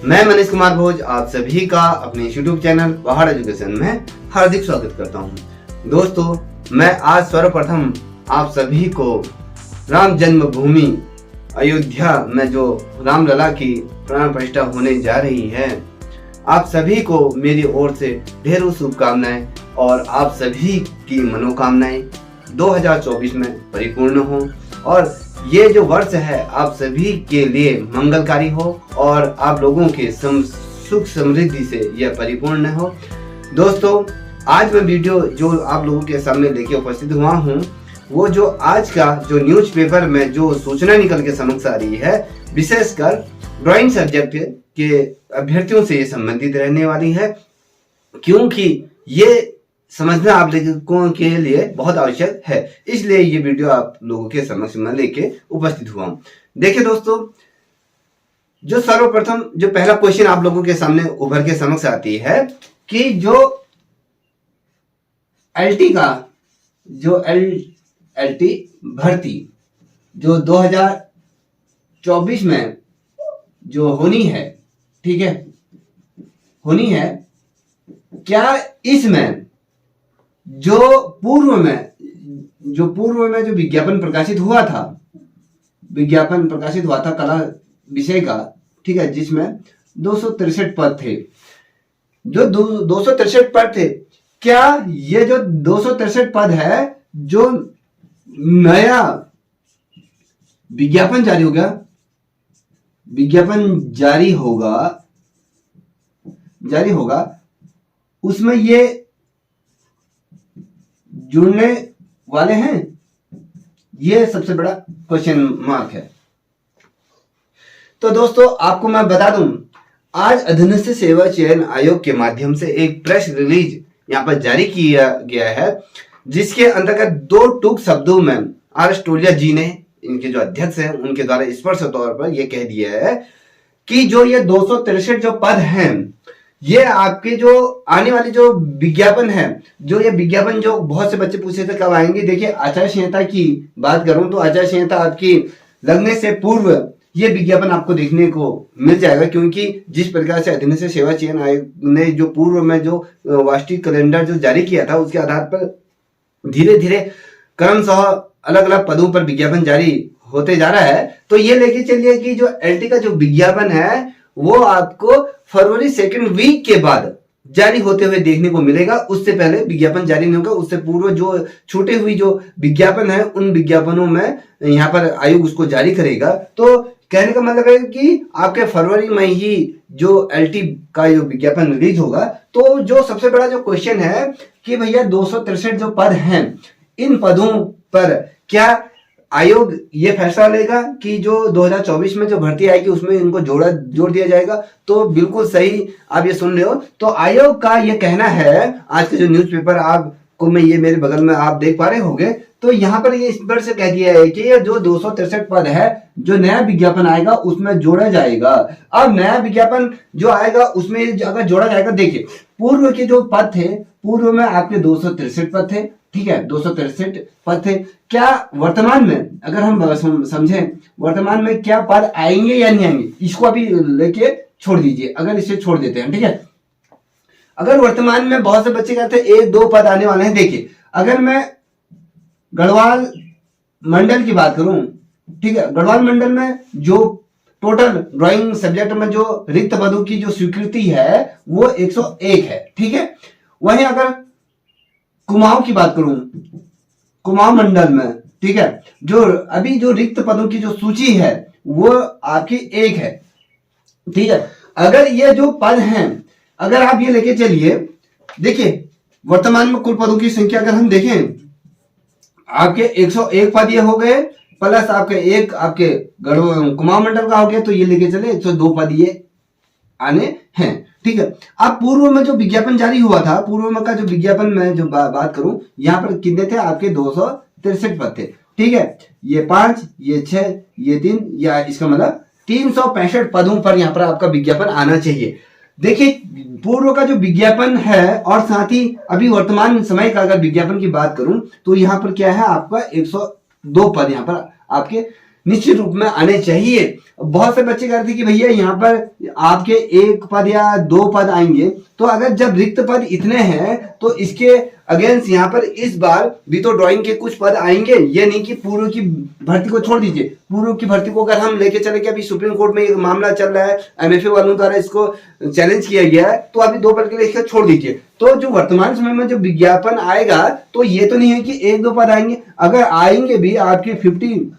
मैं मनीष कुमार भोज आप सभी का अपने YouTube चैनल पहाड़ एजुकेशन में हार्दिक स्वागत करता हूं। दोस्तों, मैं आज सर्वप्रथम आप सभी को राम जन्मभूमि अयोध्या में जो रामलला की प्राण प्रतिष्ठा होने जा रही है, आप सभी को मेरी ओर से ढेरों शुभकामनाएं और आप सभी की मनोकामनाएं 2024 में परिपूर्ण हो और ये जो वर्ष है आप सभी के लिए मंगलकारी हो और आप लोगों के सुख समृद्धि से यह परिपूर्ण हो। दोस्तों, आज मैं वीडियो जो आप लोगों के सामने लेके उपस्थित हुआ हूँ, वो जो आज का जो न्यूज़पेपर में जो सूचना निकल के समक्ष आ रही है, विशेषकर ड्राइंग सब्जेक्ट के अभ्यर्थियों से ये संबंधित रहने वाली है, क्योंकि ये समझना आप लोगों के लिए बहुत आवश्यक है। इसलिए ये वीडियो आप लोगों के समक्ष में लेके उपस्थित हुआ हूं। देखिए दोस्तों, जो सर्वप्रथम जो पहला क्वेश्चन आप लोगों के सामने उभर के समक्ष आती है कि जो एलटी का जो एलटी भर्ती जो 2024 में जो होनी है, ठीक है, होनी है, क्या इसमें जो पूर्व में जो विज्ञापन प्रकाशित हुआ था कला विषय का, ठीक है, जिसमें 263 पद थे, जो 263 पद थे, क्या ये जो 263 पद है जो नया विज्ञापन जारी होगा उसमें ये जुड़ने वाले हैं? ये सबसे बड़ा क्वेश्चन मार्क है। तो दोस्तों, आपको मैं बता दूं, आज अधीनस्थ सेवा चयन आयोग के माध्यम से एक प्रेस रिलीज यहां पर जारी किया गया है, जिसके अंतर्गत दो टूक शब्दों में आर एस टोलिया जी ने, इनके जो अध्यक्ष हैं, उनके द्वारा स्पष्ट तौर पर यह कह दिया है कि जो ये 263 जो पद हैं, ये आपके जो आने वाली जो विज्ञापन है, जो ये विज्ञापन जो बहुत से बच्चे पूछे थे कब आएंगे। देखिए, आचार संहिता की बात करूं तो आचार संहिता आपकी लगने से पूर्व ये विज्ञापन आपको देखने को मिल जाएगा, क्योंकि जिस प्रकार से अधीनस्थ सेवा चयन आयोग ने जो पूर्व में जो वार्षिक कैलेंडर जो जारी किया था, उसके आधार पर धीरे धीरे क्रमशः अलग अलग पदों पर विज्ञापन जारी होते जा रहा है। तो ये लेके चलिए कि जो एलटी का जो विज्ञापन है वो आपको फरवरी 2nd वीक के बाद जारी होते हुए देखने को मिलेगा। उससे पहले विज्ञापन जारी नहीं होगा। उससे पूर्व जो छूटे हुई जो विज्ञापन है, उन विज्ञापनों में यहाँ पर आयोग उसको जारी करेगा। तो कहने का मतलब है कि आपके फरवरी में ही जो एलटी का जो विज्ञापन रिलीज होगा। तो जो सबसे बड़ा जो क्वेश्चन है कि भैया 263 जो पद हैं, इन पदों पर क्या आयोग ये फैसला लेगा कि जो 2024 में जो भर्ती आएगी उसमें इनको जोड़ दिया जाएगा? तो बिल्कुल सही आप ये सुन रहे हो। तो आयोग का ये कहना है, आज के जो न्यूज़पेपर आपको मैं ये मेरे बगल में आप देख पा रहे होंगे, तो यहाँ पर ये स्पष्ट से कह दिया है कि ये जो 263 पद है, जो नया विज्ञापन आएगा उसमें जोड़ा जाएगा। अब नया विज्ञापन जो आएगा उसमें अगर जोड़ा जाएगा, देखिए पूर्व के जो पद थे, पूर्व में आपके 263 पद थे, ठीक है, 263 पद थे। क्या वर्तमान में, अगर हम समझें, वर्तमान में क्या पद आएंगे या नहीं आएंगे, इसको अभी लेके छोड़ दीजिए। अगर इसे छोड़ देते हैं, ठीक है, अगर वर्तमान में बहुत से बच्चे कहते हैं 1-2 पद आने वाले हैं। देखिए, अगर मैं गढ़वाल मंडल की बात करूं, ठीक है, गढ़वाल मंडल में जो टोटल ड्राइंग सब्जेक्ट में जो रिक्त पदों की जो स्वीकृति है वो 101 है, ठीक है। वहीं अगर कुमाऊं की बात करूं, कुमाऊं मंडल में, ठीक है, जो अभी जो रिक्त पदों की जो सूची है वो आपकी 1 है, ठीक है। अगर ये जो पद हैं, अगर आप ये लेके चलिए, देखिए वर्तमान में कुल पदों की संख्या अगर हम देखें, आपके 101 पद ये हो गए, प्लस आपके एक आपके कुमाऊं मंडल का हो गया, तो ये लेके चले 102 पद ये आने हैं, ठीक है। अब पूर्व में जो विज्ञापन जारी हुआ था, पूर्व में का जो विज्ञापन में जो बात करूं, यहां पर कितने थे आपके 263 पद थे, ठीक है। ये 5, ये 6, ये 3, या इसका मतलब 365 पदों पर यहां पर आपका विज्ञापन आना चाहिए। देखिए, पूर्व का जो विज्ञापन है और साथ ही अभी वर्तमान समय का अगर विज्ञापन की बात करूं तो यहां पर क्या है, आपका 102 पद यहां पर आपके निश्चित रूप में आने चाहिए। बहुत से बच्चे कहते थे कि भैया यहाँ पर आपके एक पद या दो पद आएंगे, तो अगर जब रिक्त पद इतने हैं तो इसके अगेंस्ट यहाँ पर इस बार भी तो ड्राइंग के कुछ पद आएंगे। ये नहीं कि पूर्व की भर्ती को छोड़ दीजिए, पूर्व की भर्ती को अगर हम लेके चले कि अभी सुप्रीम कोर्ट में एक मामला चल रहा है, एमएफए वालों द्वारा इसको चैलेंज किया गया है, तो अभी 2 पद के लिए इसको छोड़ दीजिए। तो जो वर्तमान समय में जो विज्ञापन आएगा तो ये तो नहीं है कि 1-2 पद आएंगे, अगर आएंगे भी आपके 50+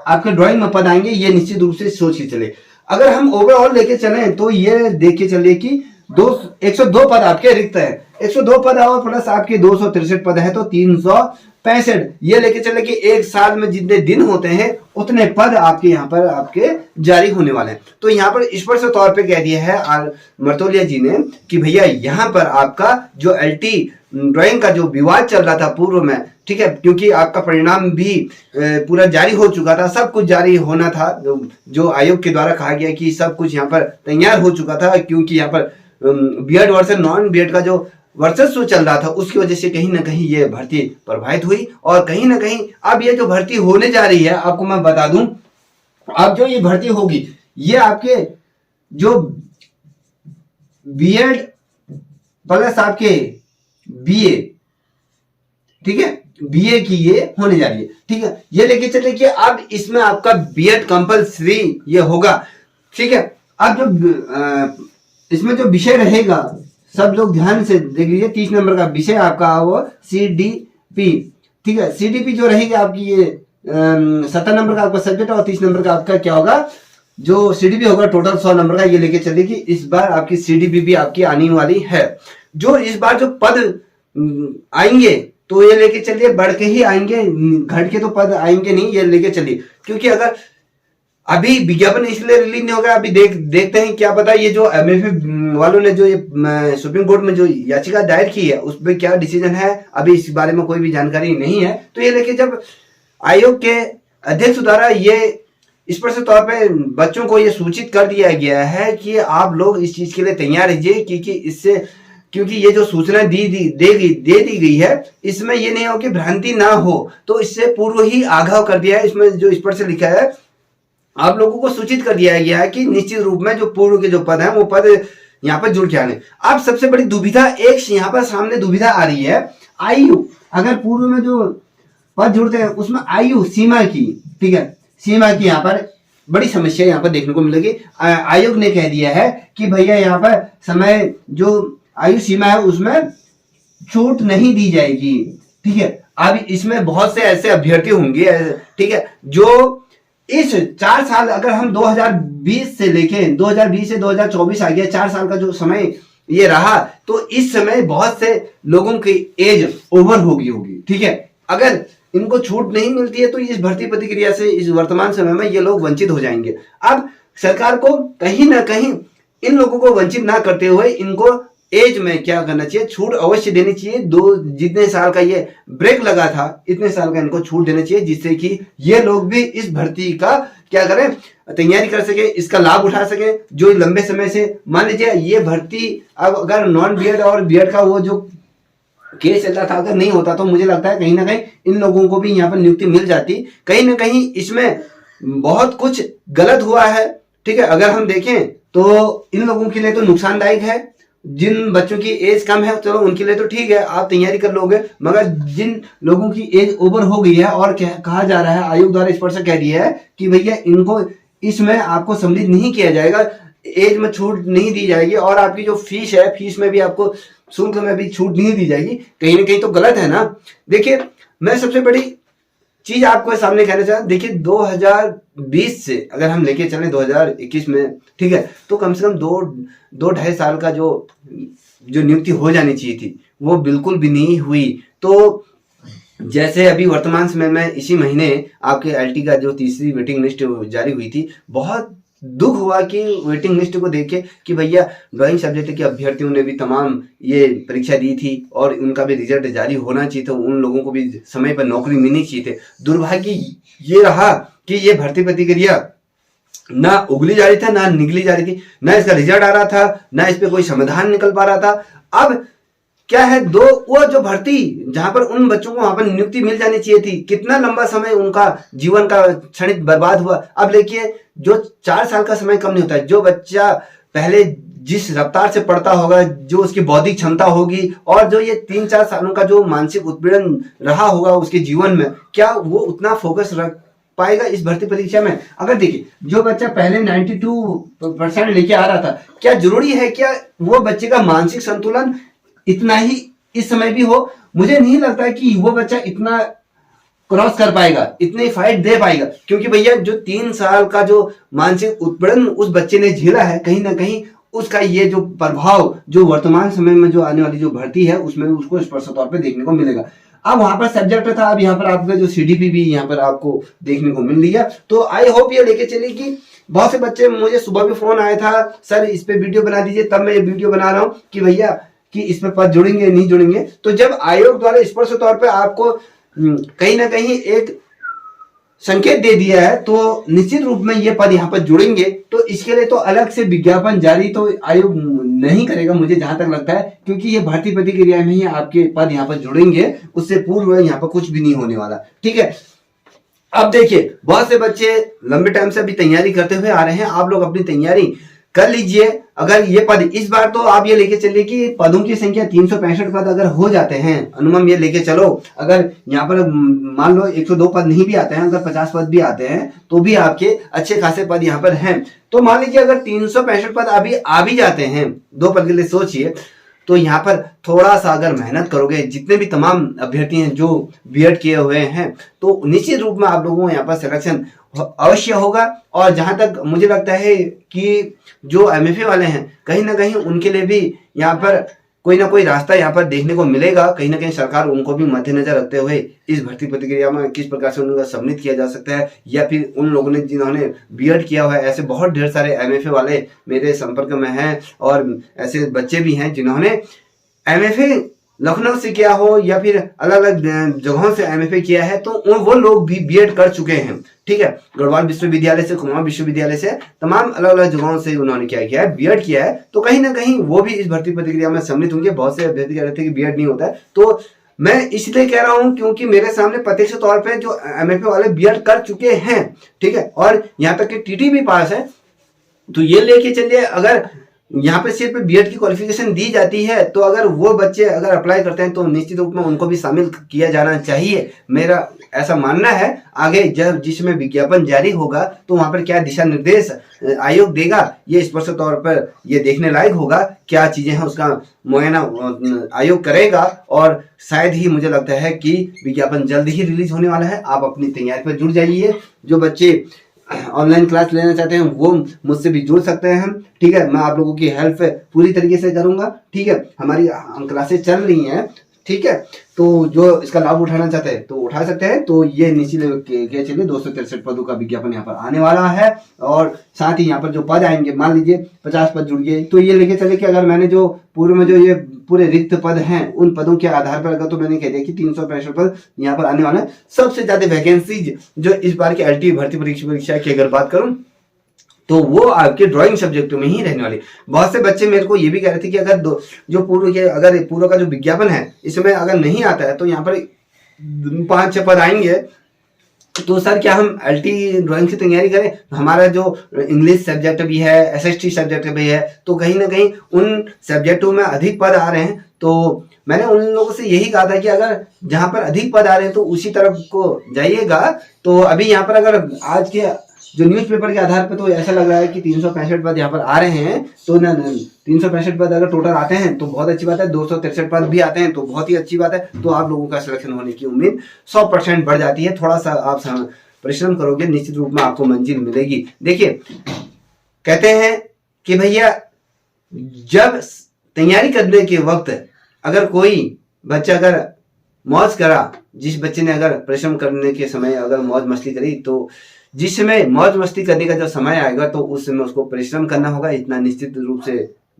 आपके ड्राइंग में पद आएंगे, ये निश्चित रूप से सोच के चले। अगर हम ओवरऑल लेके चले तो ये देख के चलिए कि 102 पद आपके रिक्त है, 102 पद और प्लस आपके 263 पद है तो 365। ये लेके चले कि एक साल में जितने दिन होते हैं उतने पद आपके यहाँ पर आपके जारी होने वाले हैं। तो यहाँ पर स्पष्ट तौर पे कह दिया है मर्तोलिया जी ने कि भैया यहाँ पर आपका जो एलटी ड्राइंग का जो विवाद चल रहा था पूर्व में, ठीक है, क्योंकि आपका परिणाम भी पूरा जारी हो चुका था, सब कुछ जारी होना था, जो आयोग के द्वारा कहा गया कि सब कुछ यहाँ पर तैयार हो चुका था, क्योंकि यहाँ पर बीएड वर्सेस नॉन बीएड का जो वर्चस्व चल रहा था उसकी वजह से कहीं ना कहीं ये भर्ती प्रभावित हुई। और कहीं ना कहीं अब ये जो भर्ती होने जा रही है, आपको मैं बता दूं, अब जो ये भर्ती होगी ये आपके जो बीएड प्लस आपके बीए, ठीक है, बीए की ये होने जा रही है, ठीक है। ये लेके चले कि अब इसमें आपका बीएड कंपलसरी ये होगा, ठीक है। अब जो इसमें जो विषय रहेगा सब लोग ध्यान से देख लीजिए, 30 नंबर का विषय आपका वो सीडीपी, ठीक है। सीडीपी जो रहेगी आपकी ये 70 नंबर का आपका सब्जेक्ट और 30 नंबर का आपका क्या होगा, जो सीडीपी होगा टोटल 100 नंबर का। ये लेके चलिए कि इस बार आपकी सीडीपी भी आपकी आने वाली है। जो इस बार जो पद आएंगे तो ये लेके चलिए बढ़ के ही आएंगे, घट के तो पद आएंगे नहीं, ये लेके चलिए। क्योंकि अगर अभी विज्ञापन इसलिए रिलीज नहीं होगा, अभी देखते हैं, क्या पता ये जो एमएफए वालों ने जो ये सुप्रीम कोर्ट में जो याचिका दायर की है उस पर क्या डिसीजन है, अभी इस बारे में कोई भी जानकारी नहीं है। तो ये लेके जब आयोग के अध्यक्ष द्वारा ये स्पष्ट तौर पे बच्चों को ये सूचित कर दिया गया है कि आप लोग इस चीज के लिए तैयार रहिए, क्योंकि ये जो सूचना दे दी गई है इसमें ये नहीं हो कि भ्रांति ना हो, तो इससे पूर्व ही आगाह कर दिया है। इसमें जो स्पष्ट से लिखा है, आप लोगों को सूचित कर दिया गया है कि निश्चित रूप में जो पूर्व के जो पद हैं वो पद यहाँ पर जुड़ के आने। अब सबसे बड़ी दुविधा एक यहाँ पर सामने दुविधा आ रही है, आयु, अगर पूर्व में जो पद जुड़ते हैं उसमें आयु सीमा की, ठीक है, सीमा की यहाँ पर बड़ी समस्या यहाँ पर देखने को मिलेगी। आयोग ने कह दिया है कि भैया यहाँ पर समय जो आयु सीमा है उसमें छूट नहीं दी जाएगी, ठीक है। अब इसमें बहुत से ऐसे अभ्यर्थी होंगे, ठीक है, जो इस 4 साल, अगर हम 2020 से लेके 2020 से 2024 आ गया, 4 साल का जो समय ये रहा, तो इस समय बहुत से लोगों की एज ओवर होगी, ठीक है। अगर इनको छूट नहीं मिलती है तो इस भर्ती प्रक्रिया से इस वर्तमान समय में ये लोग वंचित हो जाएंगे। अब सरकार को कहीं ना कहीं इन लोगों को वंचित ना करते हुए इनको एज में क्या करना चाहिए, छूट अवश्य देनी चाहिए। जितने साल का ये ब्रेक लगा था इतने साल का इनको छूट देना चाहिए, जिससे कि ये लोग भी इस भर्ती का क्या करें, तैयारी कर सके, इसका लाभ उठा सके। जो लंबे समय से मान लीजिए ये भर्ती अब अगर नॉन बीएड और बीएड का वो जो केस चल रहा था अगर नहीं होता तो मुझे लगता है कहीं ना कहीं इन लोगों को भी यहाँ पर नियुक्ति मिल जाती। कहीं ना कहीं इसमें बहुत कुछ गलत हुआ है, ठीक है। अगर हम देखें तो इन लोगों के लिए तो नुकसानदायक है। जिन बच्चों की एज कम है चलो उनके लिए तो ठीक है, आप तैयारी कर लोगे, मगर जिन लोगों की एज ओवर हो गई है और कहा जा रहा है, आयोग द्वारा स्पष्ट कह दिया है कि भैया इनको इसमें आपको सम्मिलित नहीं किया जाएगा, एज में छूट नहीं दी जाएगी और आपकी जो फीस है फीस में भी आपको शुल्क में भी छूट नहीं दी जाएगी। कहीं ना कहीं तो गलत है ना। देखिए मैं सबसे बड़ी चीज आपको सामने कहना चाहता, देखिए 2020 से अगर हम लेके चलें 2021 में, ठीक है, तो कम से कम 2-2.5 साल का जो नियुक्ति हो जानी चाहिए थी वो बिल्कुल भी नहीं हुई। तो जैसे अभी वर्तमान समय में इसी महीने आपके एलटी का जो तीसरी वेटिंग लिस्ट जारी हुई थी, बहुत दुख हुआ कि वेटिंग लिस्ट को देख के कि भैया ड्राइंग सब्जेक्ट के अभ्यर्थियों ने भी तमाम ये परीक्षा दी थी और उनका भी रिजल्ट जारी होना चाहिए था, उन लोगों को भी समय पर नौकरी मिलनी चाहिए थे। दुर्भाग्य ये रहा कि ये भर्ती प्रक्रिया ना उगली जा रही था ना निकली जा रही थी, ना इसका रिजल्ट आ रहा था, ना इस पे कोई समाधान निकल पा रहा था। अब क्या है, दो वो जो भर्ती जहां पर उन बच्चों को वहां पर नियुक्ति मिल जानी चाहिए थी, कितना लंबा समय उनका जीवन का क्षणिक बर्बाद हुआ। अब देखिए, जो 4 साल का समय कम नहीं होता है, जो बच्चा पहले जिस रफ्तार से पढ़ता होगा, जो उसकी बौद्धिक क्षमता होगी, और जो ये 3-4 सालों का जो मानसिक उत्पीड़न रहा होगा उसके जीवन में, क्या वो उतना फोकस रख पाएगा इस भर्ती परीक्षा में? अगर देखिए, जो बच्चा पहले 92% लेके आ रहा था, क्या जरूरी है क्या वो बच्चे का मानसिक संतुलन इतना ही इस समय भी हो? मुझे नहीं लगता कि वो बच्चा इतना क्रॉस कर पाएगा, इतनी फाइट दे पाएगा, क्योंकि भैया जो 3 साल का जो मानसिक उत्पीड़न उस बच्चे ने झेला है, कहीं ना कहीं उसका ये जो प्रभाव जो वर्तमान समय में जो आने वाली जो भर्ती है उसमें उसको स्पष्ट तौर पे देखने को मिलेगा। अब वहां पर सब्जेक्ट था, अब यहाँ पर आपका जो सीडीपी भी यहाँ पर आपको देखने को मिल रही है। तो आई होप ये लेके चलेगी। बहुत से बच्चे, मुझे सुबह भी फोन आया था, सर इस पे वीडियो बना दीजिए, तब मैं ये वीडियो बना रहा हूँ कि भैया कि इसमें पद जुड़ेंगे नहीं जुड़ेंगे। तो जब आयोग द्वारा स्पष्ट तौर पर आपको कहीं ना कहीं एक संकेत दे दिया है, तो निश्चित रूप में ये पद यहाँ पर जुड़ेंगे। तो इसके लिए तो अलग से विज्ञापन जारी तो आयोग नहीं करेगा, मुझे जहां तक लगता है, क्योंकि ये भर्ती प्रक्रिया में ही आपके पद यहाँ पर जुड़ेंगे, उससे पूर्व यहाँ पर कुछ भी नहीं होने वाला। ठीक है, अब देखिए, बहुत से बच्चे लंबे टाइम से अभी तैयारी करते हुए आ रहे हैं, आप लोग अपनी तैयारी कर लीजिए। अगर ये पद इस बार तो आप ये लेके चलिए कि पदों की संख्या 365 पद अगर हो जाते हैं, अनुमान ये लेके चलो, अगर यहाँ पर मान लो 102 पद नहीं भी आते हैं, अगर 50 पद भी आते हैं तो भी आपके अच्छे खासे पद यहाँ पर हैं। तो मान लीजिए अगर 365 पद अभी आ भी जाते हैं, 2 पद के लिए सोचिए, तो यहाँ पर थोड़ा सा अगर मेहनत करोगे, जितने भी तमाम अभ्यर्थी हैं जो बीएड किए हुए हैं, तो निश्चित रूप में आप लोगों को यहाँ पर सिलेक्शन अवश्य होगा। और जहां तक मुझे लगता है कि जो एमएफए वाले हैं, कहीं ना कहीं उनके लिए भी यहाँ पर कोई ना कोई रास्ता यहाँ पर देखने को मिलेगा। कहीं ना कहीं सरकार उनको भी मद्देनजर रखते हुए इस भर्ती प्रक्रिया में किस प्रकार से उनका सम्मिलित किया जा सकता है, या फिर उन लोगों ने जिन्होंने बीएड किया हुआ है, ऐसे बहुत ढेर सारे एमएफए वाले मेरे संपर्क में हैं, और ऐसे बच्चे भी हैं जिन्होंने एमएफए लखनऊ से किया हो या फिर अलग अलग जगहों से एमएफए किया है, तो वो लोग भी बीएड कर चुके हैं। ठीक है, गढ़वाल विश्वविद्यालय से, कुमाऊं विश्वविद्यालय से, तमाम अलग अलग जगहों से उन्होंने क्या किया है, बीएड किया है। तो कहीं ना कहीं वो भी इस भर्ती प्रक्रिया में सम्मिलित होंगे। बहुत से अभ्यर्थी कह रहे थे कि बीएड नहीं होता है, तो मैं इसलिए कह रहा हूं क्योंकि मेरे सामने प्रत्यक्ष तौर पे जो एमएफए वाले बीएड कर चुके हैं, ठीक है, और यहाँ तक कि टीटी भी पास है। तो ये लेके चलिए, अगर यहाँ पे सिर्फ बीएड की क्वालिफिकेशन दी जाती है, तो अगर वो बच्चे अगर अप्लाई करते हैं तो निश्चित रूप में उनको भी शामिल किया जाना चाहिए, मेरा ऐसा मानना है। आगे जब जिसमें विज्ञापन जारी होगा तो वहां पर क्या दिशा निर्देश आयोग देगा, ये स्पष्ट तौर पर ये देखने लायक होगा। क्या चीजें हैं उसका मुआयना आयोग करेगा, और शायद ही मुझे लगता है कि विज्ञापन जल्द ही रिलीज होने वाला है। आप अपनी तैयारी पर जुड़ जाइए। जो बच्चे ऑनलाइन क्लास लेना चाहते हैं वो मुझसे भी जुड़ सकते हैं। ठीक है, मैं आप लोगों की हेल्प पूरी तरीके से करूंगा। ठीक है, हमारी क्लासेस चल रही हैं। ठीक है, तो जो इसका लाभ उठाना चाहते हैं तो उठा सकते हैं। तो ये निश्चित चलिए 263 पदों का विज्ञापन यहाँ पर आने वाला है, और साथ ही यहाँ पर जो पद आएंगे, मान लीजिए 50 पद जुड़ गए, तो ये लेके चले कि अगर मैंने जो पूर्व में जो ये पूरे रिक्त पद हैं उन पदों के आधार पर अगर, तो मैंने कह दिया कि 365 पद यहाँ पर आने वाला है। सबसे ज्यादा वैकेंसीज जो इस बार की एलटी भर्ती परीक्षा की अगर बात करूं तो वो आपके ड्राइंग सब्जेक्ट में ही रहने वाली। बहुत से बच्चे मेरे को ये भी कह रहे थे कि अगर जो पूर्व का जो विज्ञापन है इसमें अगर नहीं आता है तो यहाँ पर 5-6 पद आएंगे, तो सर क्या हम एलटी ड्राइंग की तैयारी करें? हमारा जो इंग्लिश सब्जेक्ट भी है, एसएसटी सब्जेक्ट भी है, तो कहीं ना कहीं उन सब्जेक्टों में अधिक पद आ रहे हैं। तो मैंने उन लोगों से यही कहा था कि अगर जहां पर अधिक पद आ रहे हैं तो उसी तरफ को जाइएगा। तो अभी यहाँ पर अगर आज के जो न्यूज़पेपर के आधार पर तो ऐसा लग रहा है कि 365 पद यहाँ पर आ रहे हैं। तो 365 पद अगर टोटल आते हैं तो बहुत अच्छी बात है, 263 पद भी आते हैं तो बहुत ही अच्छी बात है। तो आप लोगों का सिलेक्शन होने की उम्मीद 100% बढ़ जाती है। थोड़ा सा आप परिश्रम करोगे, निश्चित रूप में आपको मंजिल मिलेगी। देखिए, कहते हैं कि भैया जब तैयारी करने के वक्त अगर कोई बच्चा अगर मौज करा, जिस बच्चे ने अगर परिश्रम करने के समय अगर मौज मस्ती करी, तो जिस समय मौज मस्ती करने का जब समय आएगा तो उस समय उसको परिश्रम करना होगा। इतना निश्चित रूप से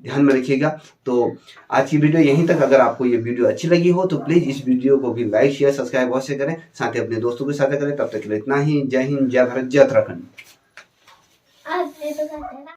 ध्यान में रखिएगा। तो आज की वीडियो यहीं तक। अगर आपको ये वीडियो अच्छी लगी हो तो प्लीज इस वीडियो को भी लाइक शेयर सब्सक्राइब अवश्य करें, साथ ही अपने दोस्तों के साथ करें। तब तक के लिए इतना ही। जय हिंद, जय भारत, जय उत्तराखंड।